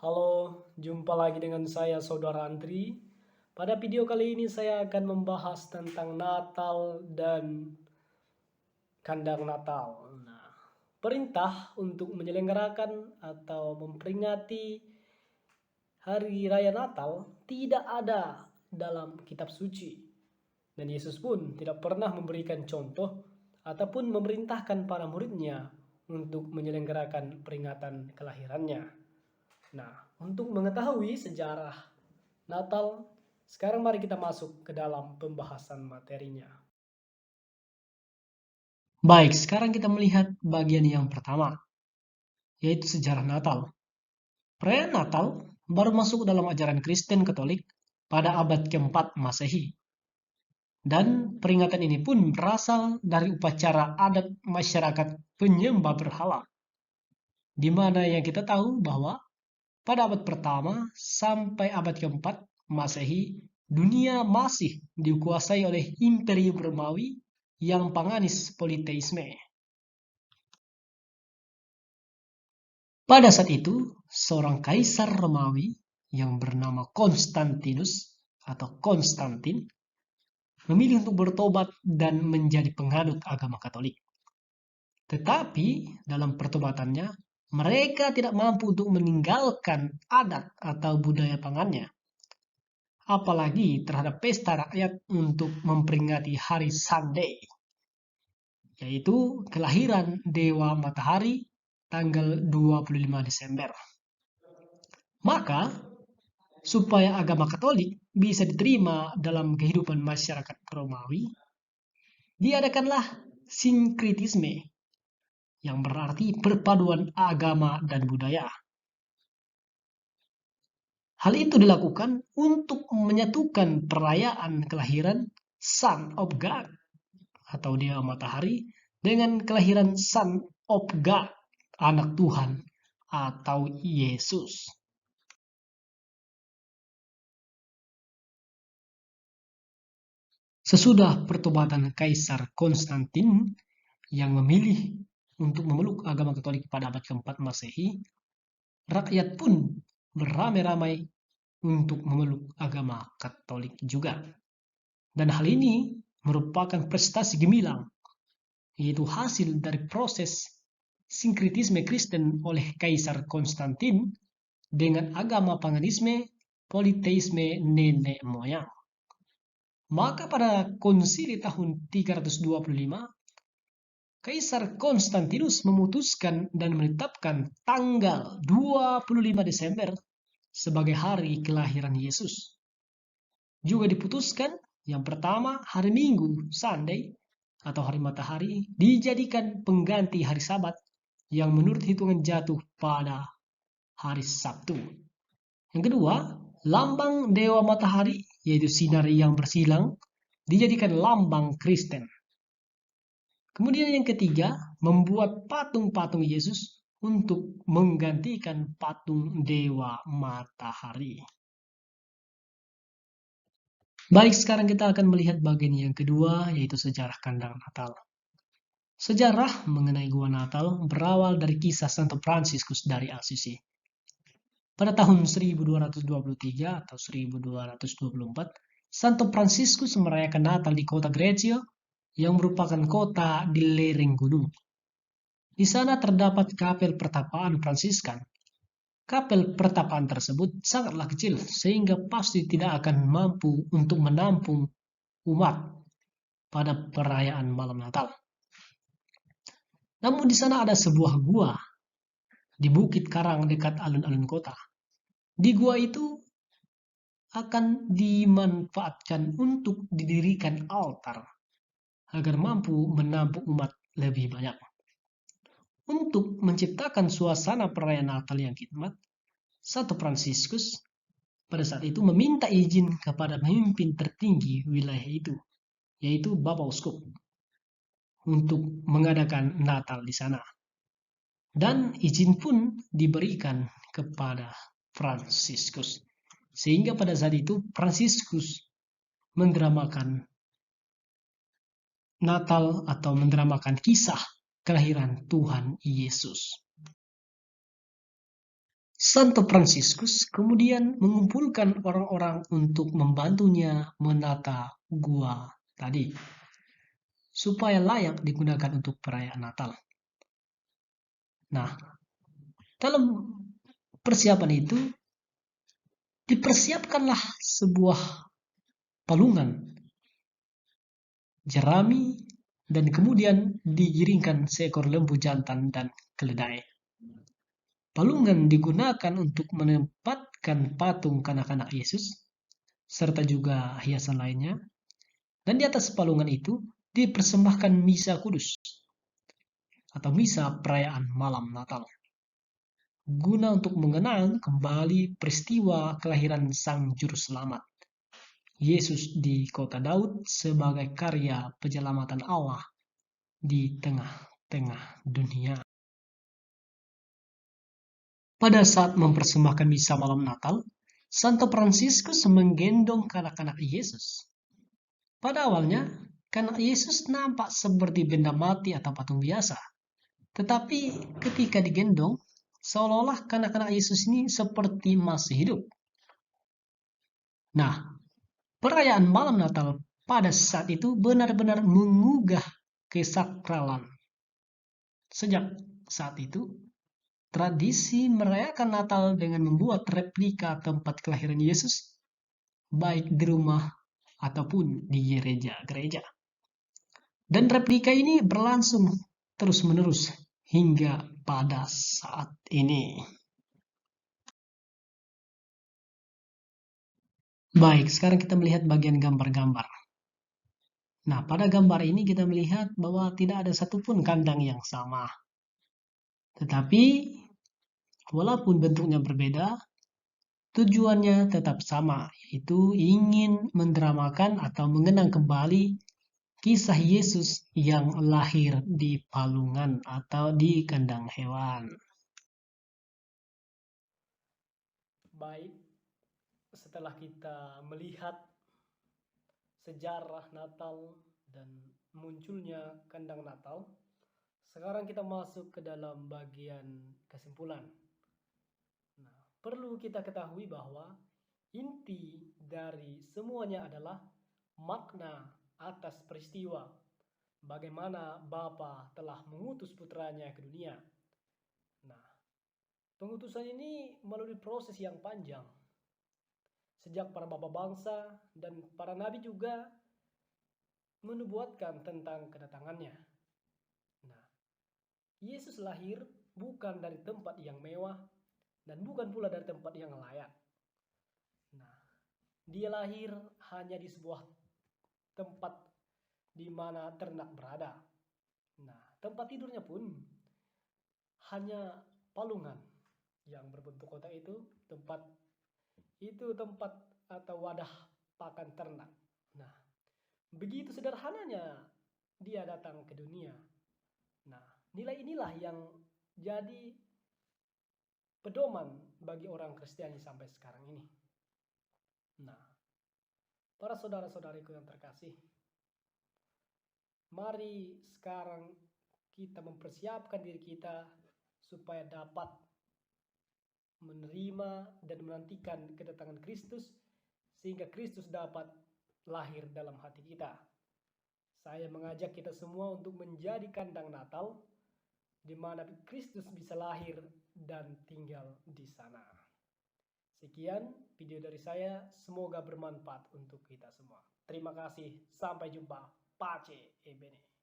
Halo, jumpa lagi dengan saya Saudara Andri. Pada video kali ini saya akan membahas tentang Natal dan kandang Natal. Nah, perintah untuk menyelenggarakan atau memperingati Hari Raya Natal tidak ada dalam kitab suci. Dan Yesus pun tidak pernah memberikan contoh ataupun memerintahkan para muridnya untuk menyelenggarakan peringatan kelahirannya. Nah, untuk mengetahui sejarah Natal, sekarang mari kita masuk ke dalam pembahasan materinya. Baik, sekarang kita melihat bagian yang pertama, yaitu sejarah Natal. Perayaan Natal baru masuk dalam ajaran Kristen Katolik pada abad keempat Masehi. Dan peringatan ini pun berasal dari upacara adat masyarakat penyembah berhala, di mana yang kita tahu bahwa pada abad pertama sampai abad keempat Masehi, dunia masih dikuasai oleh Imperium Romawi yang panganis politeisme. Pada saat itu, seorang kaisar Romawi yang bernama Konstantinus atau Konstantin memilih untuk bertobat dan menjadi penganut agama Katolik. Tetapi dalam pertobatannya, mereka tidak mampu untuk meninggalkan adat atau budaya pangannya, apalagi terhadap pesta rakyat untuk memperingati hari Sunday, yaitu kelahiran Dewa Matahari tanggal 25 Desember. Maka, supaya agama Katolik bisa diterima dalam kehidupan masyarakat Romawi, diadakanlah sinkretisme, yang berarti perpaduan agama dan budaya. Hal itu dilakukan untuk menyatukan perayaan kelahiran Son of God atau Dewa Matahari dengan kelahiran Son of God, anak Tuhan atau Yesus. Sesudah pertobatan Kaisar Konstantin yang memilih untuk memeluk agama Katolik pada abad keempat Masehi, rakyat pun beramai-ramai untuk memeluk agama Katolik juga. Dan hal ini merupakan prestasi gemilang, yaitu hasil dari proses sinkretisme Kristen oleh Kaisar Konstantin dengan agama paganisme politeisme nenek moyang. Maka pada konsili tahun 325, Kaisar Konstantinus memutuskan dan menetapkan tanggal 25 Desember sebagai hari kelahiran Yesus. Juga diputuskan yang pertama hari Minggu, Sunday, atau hari matahari, dijadikan pengganti hari Sabat yang menurut hitungan jatuh pada hari Sabtu. Yang kedua, lambang Dewa Matahari, yaitu sinar yang bersilang, dijadikan lambang Kristen. Kemudian yang ketiga, membuat patung-patung Yesus untuk menggantikan patung Dewa Matahari. Baik, sekarang kita akan melihat bagian yang kedua, yaitu sejarah kandang Natal. Sejarah mengenai gua Natal berawal dari kisah Santo Fransiskus dari Assisi. Pada tahun 1223 atau 1224, Santo Fransiskus merayakan Natal di kota Greccio yang merupakan kota di lereng gunung. Di sana terdapat kapel pertapaan Fransiskan. Kapel pertapaan tersebut sangatlah kecil sehingga pasti tidak akan mampu untuk menampung umat pada perayaan malam Natal. Namun di sana ada sebuah gua di Bukit Karang dekat alun-alun kota. Di gua itu akan dimanfaatkan untuk didirikan altar agar mampu menampung umat lebih banyak. Untuk menciptakan suasana perayaan Natal yang khidmat, Santo Fransiskus pada saat itu meminta izin kepada pemimpin tertinggi wilayah itu, yaitu Bapak Uskup, untuk mengadakan Natal di sana. Dan izin pun diberikan kepada Fransiskus. Sehingga pada saat itu Fransiskus mendramakan Natal atau mendramakan kisah kelahiran Tuhan Yesus. Santo Fransiskus kemudian mengumpulkan orang-orang untuk membantunya menata gua tadi, supaya layak digunakan untuk perayaan Natal. Nah, dalam persiapan itu, dipersiapkanlah sebuah palungan, jerami, dan kemudian digiringkan seekor lembu jantan dan keledai. Palungan digunakan untuk menempatkan patung kanak-kanak Yesus, serta juga hiasan lainnya. Dan di atas palungan itu dipersembahkan misa kudus atau misa perayaan malam Natal, guna untuk mengenang kembali peristiwa kelahiran Sang Juru Selamat, Yesus di kota Daud, sebagai karya penyelamatan Allah di tengah-tengah dunia. Pada saat mempersembahkan misa malam Natal, Santo Fransiskus menggendong kanak-kanak Yesus. Pada awalnya, kanak Yesus nampak seperti benda mati atau patung biasa. Tetapi ketika digendong, seolah-olah kanak-kanak Yesus ini seperti masih hidup. Nah, perayaan malam Natal pada saat itu benar-benar mengugah kesakralan. Sejak saat itu, tradisi merayakan Natal dengan membuat replika tempat kelahiran Yesus, baik di rumah ataupun di gereja-gereja. Dan replika ini berlangsung terus-menerus hingga pada saat ini. Baik, sekarang kita melihat bagian gambar-gambar. Nah, pada gambar ini kita melihat bahwa tidak ada satupun kandang yang sama. Tetapi, walaupun bentuknya berbeda, tujuannya tetap sama, yaitu ingin mendramakan atau mengenang kembali kisah Yesus yang lahir di palungan atau di kandang hewan. Baik, setelah kita melihat sejarah Natal dan munculnya kandang Natal, sekarang kita masuk ke dalam bagian kesimpulan. Nah, perlu kita ketahui bahwa inti dari semuanya adalah makna atas peristiwa bagaimana Bapa telah mengutus putranya ke dunia. Nah, pengutusan ini melalui proses yang panjang. Sejak para bapa bangsa dan para nabi juga menubuatkan tentang kedatangannya. Nah, Yesus lahir bukan dari tempat yang mewah dan bukan pula dari tempat yang layak. Nah, dia lahir hanya di sebuah tempat di mana ternak berada. Nah, tempat tidurnya pun hanya palungan yang berbentuk kotak itu, tempat atau wadah pakan ternak. Nah, begitu sederhananya dia datang ke dunia. Nah, nilai inilah yang jadi pedoman bagi orang Kristiani sampai sekarang ini. Nah, para saudara-saudariku yang terkasih, mari sekarang kita mempersiapkan diri kita supaya dapat menerima dan menantikan kedatangan Kristus, sehingga Kristus dapat lahir dalam hati kita. Saya mengajak kita semua untuk menjadi kandang Natal, di mana Kristus bisa lahir dan tinggal di sana. Sekian video dari saya, semoga bermanfaat untuk kita semua. Terima kasih, sampai jumpa. Pace e bene.